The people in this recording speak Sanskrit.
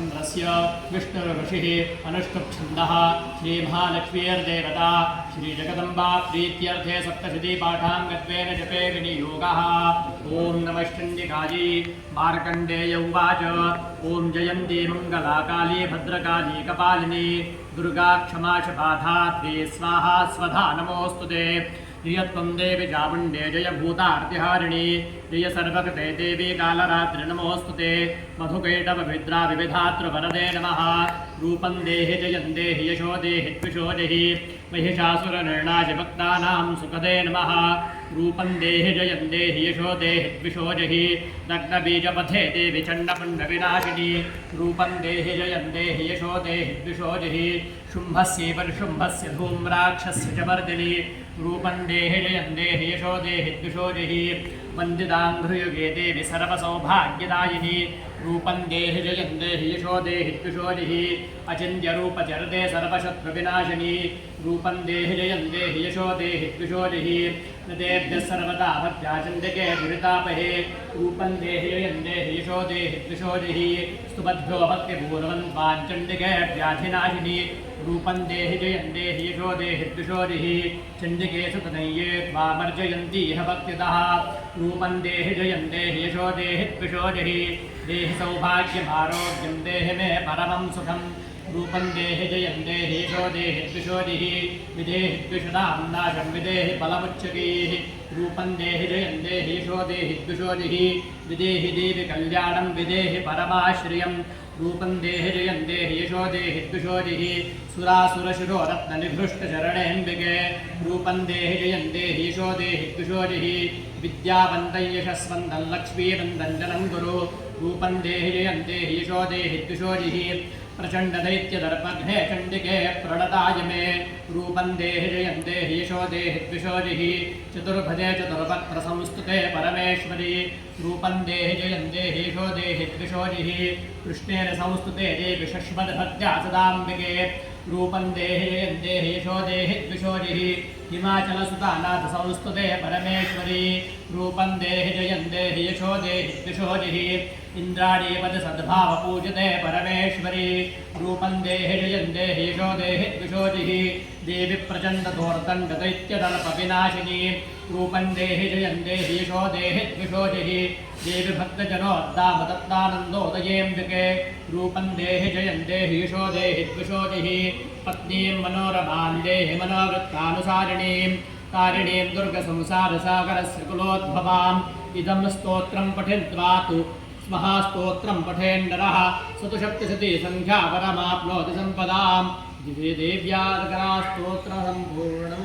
चन्द्रस्य विष्णुर्ऋषिः अनुष्टुप्छन्दः श्रीमहालक्ष्मीर्देवता श्रीजगदम्बा प्रीत्यर्थे सप्तशतीपाठाङ्गत्वेन जपे विनियोगः। ॐ नमः चण्डिकायै। मार्कण्डेय उवाच ॐ जयन्ती मङ्गलाकाली भद्रकाली कपालिनी दुर्गा क्षमा शपाधात्री स्वाहा स्वधा नमोऽस्तुते। प्रियत्वं देवी चामुण्डे जय भूतार्तिहारिणी जय सर्वकृते देवी कालरात्रि नमोऽस्तुते। मधुकैटभविद्रा विविधातृवरदे नमः। रूपं देहि जयं देहि यशो देहि द्विषो जहि महिषासुरनिर्णाय भक्तानां सुखदे नमः। रूपं देहि जयं देहि यशो देहि द्विषो जहि दग्धबीजपथे देवि चण्डमुण्डविनाशिनी। रूपं देहि जयं देहि यशो देहि द्विषो जहि शुम्भस्य परिशुम्भस्य धूम्राक्षस्य च मर्दिनी। रूपं देहि जयं देहि यशो देहि द्विषो जहि वन्दिताङ्घ्रियुगे देवि सर्वसौभाग्यदायिनी। रूपं देहि जयं देहि यशो देहि द्विषो जहि अचिन्त्यरूपचरते सर्वशत्रुविनाशिनी। रूपं देहि जयं देहि यशो देहि द्विषो जहि नृतेभ्यः सर्वदा भक्त्याचन्द्रिके दुरितापहे। रूपं देहि जयं देहि यशो देहि द्विषो जहि स्तुभद्भ्यो भक्तिपूर्वं त्वाञ्चण्डिके व्याधिनाशिनी। रूपं देहि जयं देहि यशो देहि द्विषो जहि चण्डिके सुतनय्ये त्वामर्जयन्ती इह भक्तितः। रूपं देहि जयं देहि यशो देहि द्विषो जहि देहि सौभाग्यमारोग्यं देहि मे परमं सुखम्। रूपं देहि जयं देहि यशो देहि द्विषो जहि विदेहि द्विषदां नाशं विदेहि बलमुच्चकैः। रूपं देहि जयं देहि यशो देहि द्विषो जहि विदेहि देवि कल्याणं विदेहि परमाश्रियम्। रूपं देहि जयं देहि यशो देहि द्विषो जहि सुरासुरशिरो रत्ननिभृष्टचरणेऽम्बिके। रूपं देहि जयं देहि यशो देहि द्विषो जहि विद्यावन्तं यशस्वन्तं लक्ष्मीवन्तं जनं गुरु। रूपं देहि जयं देहि यशो देहि द्विषो जहि प्रचण्डदैत्यदर्पघ्ने चण्डिके प्रणताय मे। रूपं देहि जयं देहि यशो देहि द्विषो जहि चतुर्भुजे चतुर्वक्त्रसंस्तुते परमेश्वरी। रूपं देहि जयं देहि यशो देहि द्विषो जहि कृष्णेन संस्तुते देवि शश्वतभक्त्या सदाम्बिके। रूपं देहि जयं देहि यशो देहि द्विषो जहि हिमाचलसुतानाथ संस्तुते परमेश्वरी। रूपं देहि जयं देहि यशो देहि द्विषो जहि इन्द्राणीपद सद्भावपूजिते परमेश्वरी। रूपं देहि जयं देहि यशो देहि द्विषो जहि देवि प्रचण्डदोर्दण्डदैत्यदर्पविनाशिनी। रूपं देहि जयं देहि यशो देहि द्विषो जहि देवि भक्तजनोद्दामदत्तानन्दोदयेऽम्बिके। रूपं देहि जयं देहि यशो देहि द्विषो जहि पत्नीं मनोरमां देहि मनोवृत्तानुसारिणीं कारिणीं दुर्गसंसारसागरस्य कुलोद्भवाम्। इदं स्तोत्रं पठित्वा तु महास्तोत्रं पठेन्नरः सतुशक्तिशती संख्या परमाप्नोति सम्पदाम्। दिवे देव्यार्गना स्तोत्रसम्पूर्णम्।